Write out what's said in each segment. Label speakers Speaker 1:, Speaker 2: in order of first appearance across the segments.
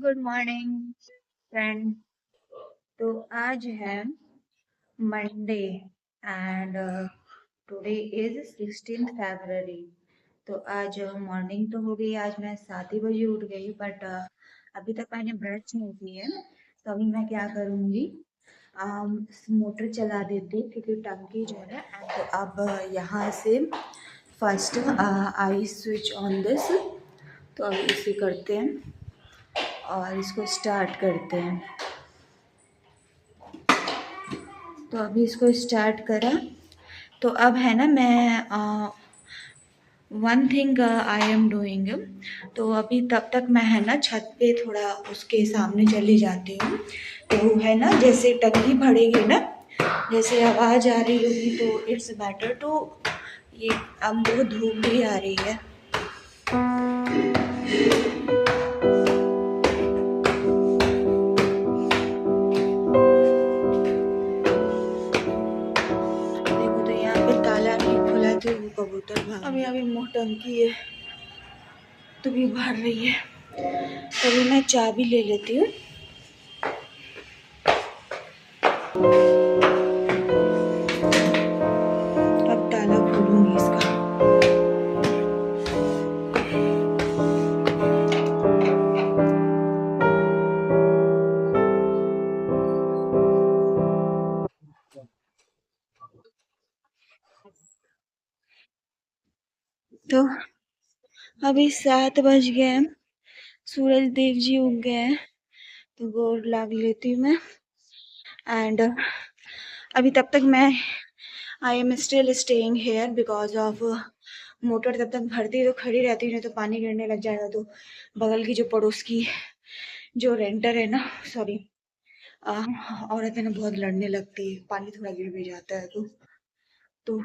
Speaker 1: Good morning friend. तो आज है मंडे एंड टुडे इज 16 फरवरी। तो आज मॉर्निंग तो हो गई। आज मैं 7 ही बजे उठ गई बट अभी तक मैंने ब्रश नहीं की है। तो अभी मैं क्या करूँगी, मोटर चला देती हूँ क्योंकि टंकी जो है। एंड अब यहाँ से first I switch on this. तो अभी इसे करते हैं और इसको स्टार्ट करते हैं। तो अभी इसको स्टार्ट करा। तो अब है ना, मैं one thing I am doing. तो अभी तब तक मैं है ना छत पे थोड़ा उसके सामने चली जाती हूँ। तो है ना, जैसे टंकी भरेगी ना, जैसे आवाज़ आ रही होगी तो इट्स बेटर टू ये। अब वो धूप भी आ रही है। देखो तो यहाँ पे ताला नहीं खुला तो वो कबूतर भाग। अभी अभी मुँह टंकी है तो भी भर रही है। तभी मैं चाबी ले लेती हूँ। अब ताला खोलूंगी इसका। तो अभी 7 बज गए हैं, सूरज देव जी उग गए हैं। तो गोर लाग लेती हूँ मैं। एंड अभी तब तक मैं I am still staying hair because of motor तब तक भरती तो खड़ी रहती है, नहीं तो पानी गिरने लग जाएगा। तो बगल की जो पड़ोस की जो रेंटर है ना, सॉरी, औरत है ना, बहुत लड़ने लगती है, पानी थोड़ा गिर भी जाता है तो तो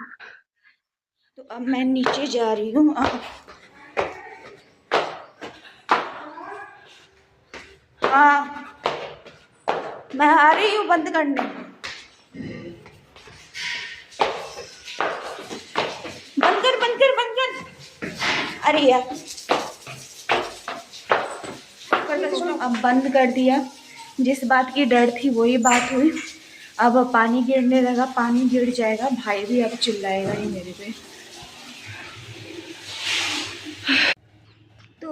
Speaker 1: अब मैं नीचे जा रही हूँ। हाँ, मैं आ रही हूँ बंद करने। बंद कर बंद कर बंद कर। अरे यार, अब बंद कर दिया। जिस बात की डर थी वही बात हुई। अब पानी गिरने लगा, पानी गिर जाएगा, भाई भी अब चिल्लाएगा ही मेरे पे। तो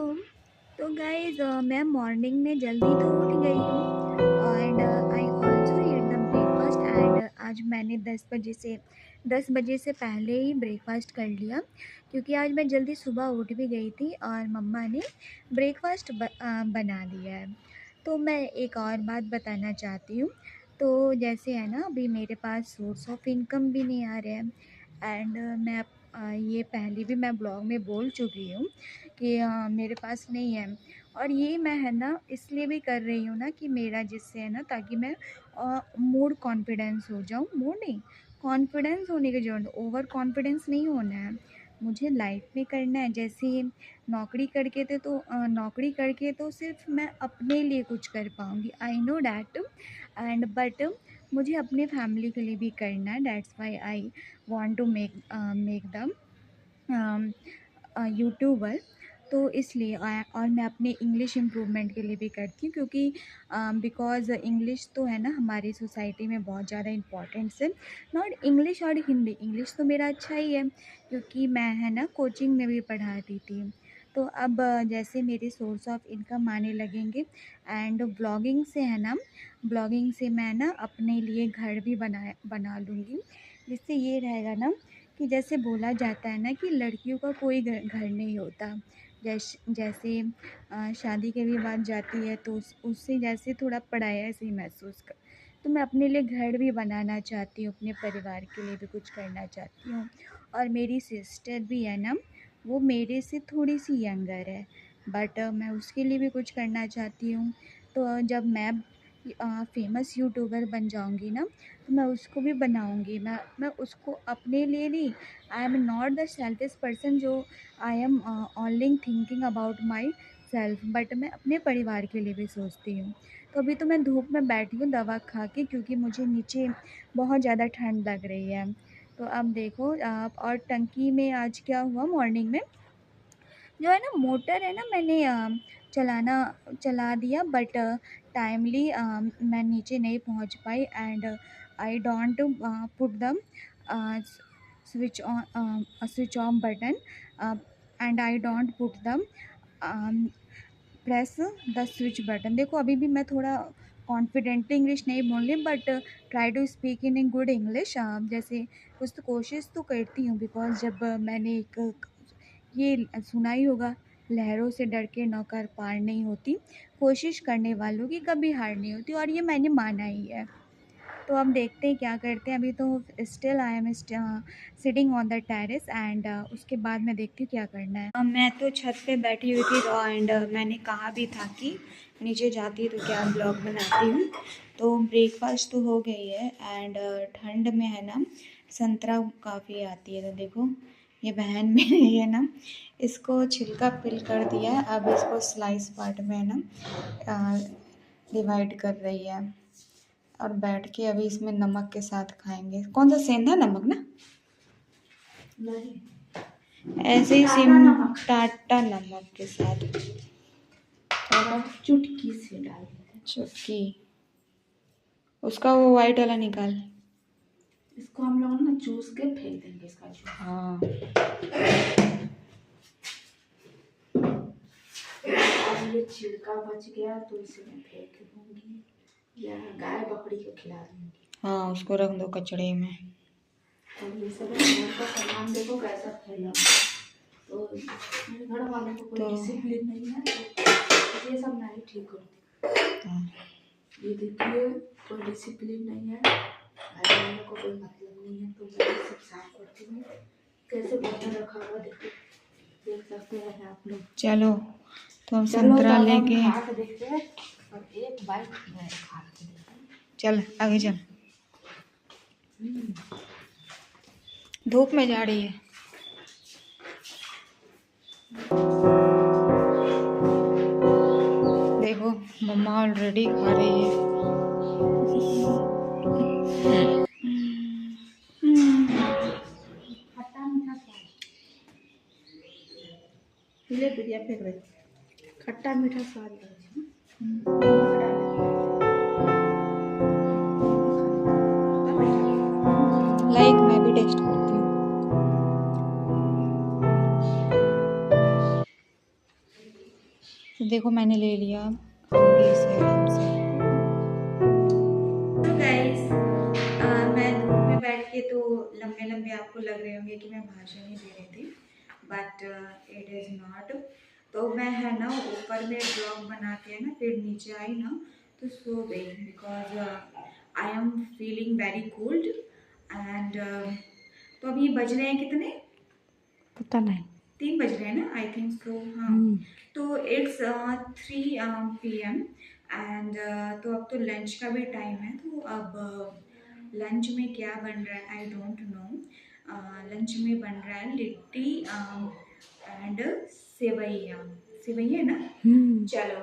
Speaker 1: तो गाइज, मैं मॉर्निंग में जल्दी तो उठ गई हूँ and I also eat the breakfast. And आज मैंने 10 बजे से पहले ही ब्रेकफास्ट कर लिया क्योंकि आज मैं जल्दी सुबह उठ भी गई थी और मम्मा ने ब्रेकफास्ट बना दिया है। तो मैं एक और बात बताना चाहती हूँ। तो जैसे है ना, अभी मेरे पास सोर्स ऑफ इनकम भी नहीं आ रहे हैं। एंड ये पहले भी मैं ब्लॉग में बोल चुकी हूँ कि मेरे पास नहीं है। और ये मैं है ना इसलिए भी कर रही हूँ ना कि मेरा जिससे है ना, ताकि मैं मूड कॉन्फिडेंस हो जाऊँ। मूड नहीं, कॉन्फिडेंस होने की जरूरत, ओवर कॉन्फिडेंस नहीं होना है। मुझे लाइफ में करना है। जैसे नौकरी करके तो सिर्फ मैं अपने लिए कुछ कर पाऊँगी, I know that. And but मुझे अपने फैमिली के लिए भी करना है। That's why I want to make the youtuber. तो इसलिए और मैं अपने इंग्लिश इम्प्रूवमेंट के लिए भी करती हूँ क्योंकि बिकॉज़ इंग्लिश तो है ना हमारी सोसाइटी में बहुत ज़्यादा इम्पोर्टेंट्स है। नॉट इंग्लिश और हिंदी, इंग्लिश तो मेरा अच्छा ही है क्योंकि मैं है ना कोचिंग में भी पढ़ाती थी। तो अब जैसे मेरे सोर्स ऑफ इनकम आने लगेंगे एंड ब्लॉगिंग से है ना, ब्लॉगिंग से मैं ना अपने लिए घर भी बना लूँगी। जिससे ये रहेगा ना कि जैसे बोला जाता है ना कि लड़कियों का कोई घर नहीं होता। जैसे शादी के भी बाद जाती है तो उससे जैसे थोड़ा पढ़ाया ऐसे ही महसूस कर। तो मैं अपने लिए घर भी बनाना चाहती हूँ, अपने परिवार के लिए भी कुछ करना चाहती हूँ। और मेरी सिस्टर भी है ना, वो मेरे से थोड़ी सी यंगर है बट मैं उसके लिए भी कुछ करना चाहती हूँ। तो जब मैं फेमस यूट्यूबर बन जाऊँगी ना, तो मैं उसको भी बनाऊँगी। मैं उसको अपने लिए नहीं, I am not the selfish person जो I am only thinking about myself, but मैं अपने परिवार के लिए भी सोचती हूँ। तो अभी तो मैं धूप में बैठी हूँ दवा खा के क्योंकि मुझे नीचे बहुत ज़्यादा ठंड लग रही है। तो अब देखो आप, और टंकी में आज क्या हुआ मॉर्निंग में, जो है ना मोटर है ना, मैंने चलाना चला दिया, बट टाइमली मैं नीचे नहीं पहुंच पाई, and I don't put the switch on switch on button, and I don't put the press the switch button. देखो अभी भी मैं थोड़ा कॉन्फिडेंटली इंग्लिश नहीं बोल रही, but try to speak in good English. जैसे कुछ तो कोशिश तो करती हूँ, बिकॉज जब मैंने एक ये सुना ही होगा, लहरों से डर के नौकर पार नहीं होती, कोशिश करने वालों की कभी हार नहीं होती, और ये मैंने माना ही है। तो अब देखते हैं क्या करते हैं। अभी तो still I am sitting on the terrace, and उसके बाद मैं देखती हूँ क्या करना है। मैं तो छत पे बैठी हुई थी, एंड मैंने कहा भी था कि नीचे जाती तो क्या ब्लॉग बनाती हूँ। तो ब्रेकफास्ट तो हो गई है, एंड ठंड में है ना संतरा काफ़ी आती है। तो देखो ये बहन मेरी है ना, इसको छिलका पिल कर दिया है, अब इसको स्लाइस पार्ट में है ना डिवाइड कर रही है, और बैठ के अभी इसमें नमक के साथ खाएंगे। कौन सा सेंधा नमक ना? नहीं, ऐसे ही टाटा नमक के साथ थोड़ा
Speaker 2: चुटकी से डाल देते,
Speaker 1: चुटकी। उसका वो वाइट वाला निकाल।
Speaker 2: इसको हम लोग ना चूस के फेंक देंगे इसका जूस।
Speaker 1: हाँ,
Speaker 2: ये छिलका बच गया तो इसे मैं फेंक दूंगी, या गाय बकरी को खिला दूंगी।
Speaker 1: हाँ उसको रख दो कचड़े में।
Speaker 2: तो ये सब घर का सामान देखो कैसा फैला, तो मेरे घर वालों को कोई डिसिप्लिन नहीं है, तो ये सब नहीं ठीक करती।
Speaker 1: हाँ।
Speaker 2: ये देखिए कोई डिसिप्लिन नहीं है, भाई वालों को कोई मतलब नहीं है, तो मैं सब साफ करती हूँ। कैसे बर्तन रखा हुआ देखो, देख सकते हैं आप लोग।
Speaker 1: चलो तो हम संतरा लेके
Speaker 2: देखते हैं और एक बाइट मैं खा के देखते हैं।
Speaker 1: चल आगे चल, धूप में जा रही है। देखो मम्मा ऑलरेडी खा रही है।
Speaker 2: ले बिटिया फेंक दे, खट्टा मीठा स्वाद लगे।
Speaker 1: लाइक मैं भी टेस्ट करती हूँ। तो देखो मैंने ले लिया, खाऊंगी इसे आराम से। तो गाइस मैं धूप में बैठ के तो लंबे लंबे आपको लग रहे होंगे कि मैं भाषण ही दे रही थी, बट इट इज़ नॉट। तो मैं है ना ऊपर में ब्लॉग बना के ना फिर नीचे आई ना तो सो गई, because I am feeling very cold, and तो अभी बज रहे हैं कितने
Speaker 2: पता नहीं,
Speaker 1: 3 बज रहे हैं ना, आई थिंक सो। हाँ तो इट्स 3 PM, एंड तो अब तो लंच का भी टाइम है। तो अब लंच में क्या बन रहा है आई डोंट नो। लंच में बन रहा है लिट्टी एंड सेवैया। सेवैया है ना। चलो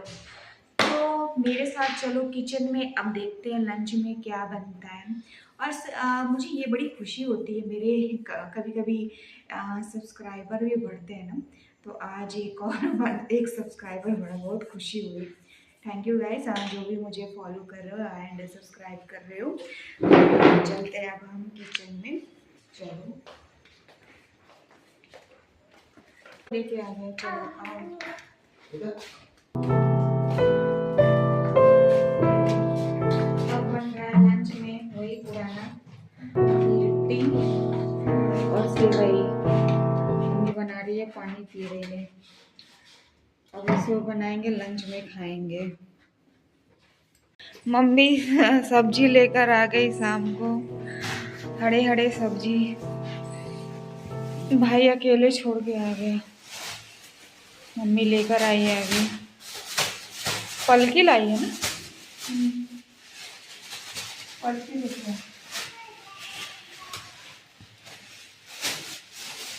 Speaker 1: तो मेरे साथ चलो किचन में, अब देखते हैं लंच में क्या बनता है। और मुझे ये बड़ी खुशी होती है, मेरे कभी कभी सब्सक्राइबर भी बढ़ते हैं ना, तो आज एक सब्सक्राइबर बढ़ा, बहुत खुशी हुई। थैंक यू गाइस जो भी मुझे फॉलो कर रहे हो एंड सब्सक्राइब कर रहे हो। चलते हैं अब हम किचन में। चलो लेके आ गए, चलो आओ। अब बन रहा है लंच में वही पुराना लिट्टी और सेवई। मम्मी बना रही है, पानी पी रही है। अब इसको बनाएंगे, लंच में खाएंगे। मम्मी सब्जी लेकर आ गई शाम को, हरे हरे सब्जी। भाई अकेले छोड़ के आ गए, मम्मी लेकर आई है अभी। पलकी लाई है ना, पलकी लेकर,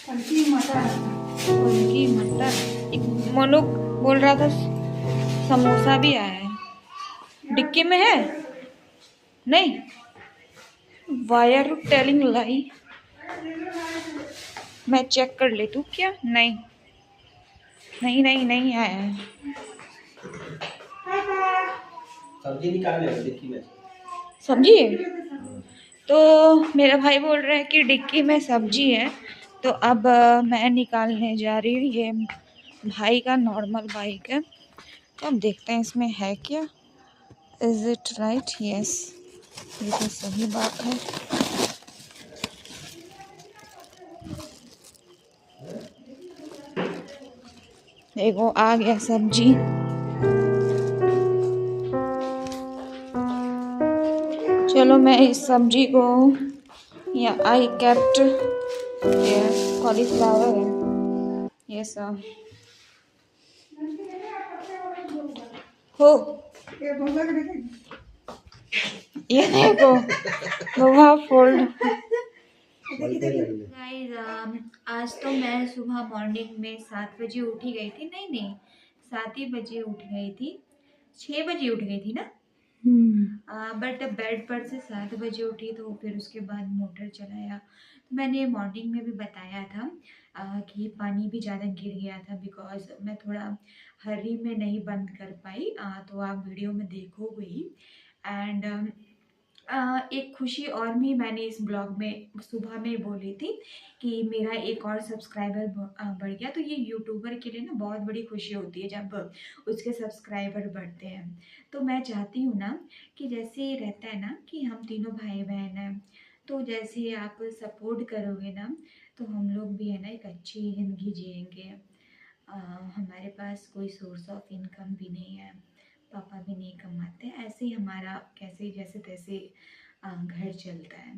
Speaker 1: पलकी मटर, पलकी मटर। एक मनुक बोल रहा था समोसा भी आया है, डिक्की में है नहीं। Why are you telling lie? मैं चेक कर लेती हूँ क्या नहीं। नहीं नहीं नहीं आया है।
Speaker 2: सब्जी निकाल ले डिक्की में।
Speaker 1: सब्जी है? तो मेरा भाई बोल रहा है कि डिक्की में सब्जी है, तो अब मैं निकालने जा रही हूँ। ये भाई का नॉर्मल बाइक है, तो अब देखते हैं इसमें है क्या। Is it right? यस, ये तो सही बात है। देखो आ गया सब्जी। चलो मैं इस सब्जी को, या आई केप्ट कॉलीफ्लावर है ये सब हो। ये देखो लोहा फोल्ड। गाइस आज तो मैं सुबह मॉर्निंग में 7 बजे उठी गई थी। नहीं नहीं, 7 ही बजे उठ गई थी, 6 बजे उठ गई थी ना। बट बेड पर से 7 बजे उठी, तो फिर उसके बाद मोटर चलाया। तो मैंने मॉर्निंग में भी बताया था कि पानी भी ज़्यादा गिर गया था, बिकॉज मैं थोड़ा हरी में नहीं बंद कर पाई। तो आप वीडियो में देखोगे ही। एंड एक खुशी और भी मैंने इस ब्लॉग में सुबह में बोली थी कि मेरा एक और सब्सक्राइबर बढ़ गया। तो ये यूट्यूबर के लिए ना बहुत बड़ी खुशी होती है जब उसके सब्सक्राइबर बढ़ते हैं। तो मैं चाहती हूँ ना कि जैसे रहता है ना कि हम तीनों भाई बहन हैं, तो जैसे आप सपोर्ट करोगे ना, तो हम लोग भी है ना एक अच्छी ज़िंदगी जिएंगे। हमारे पास कोई सोर्स ऑफ इनकम भी नहीं है, पापा भी नहीं कमाते, ऐसे ही हमारा कैसे जैसे तैसे घर चलता है।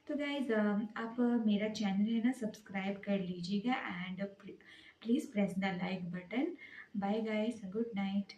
Speaker 1: तो गाइज आप मेरा चैनल है ना सब्सक्राइब कर लीजिएगा, and please press the like button. Bye guys, good night.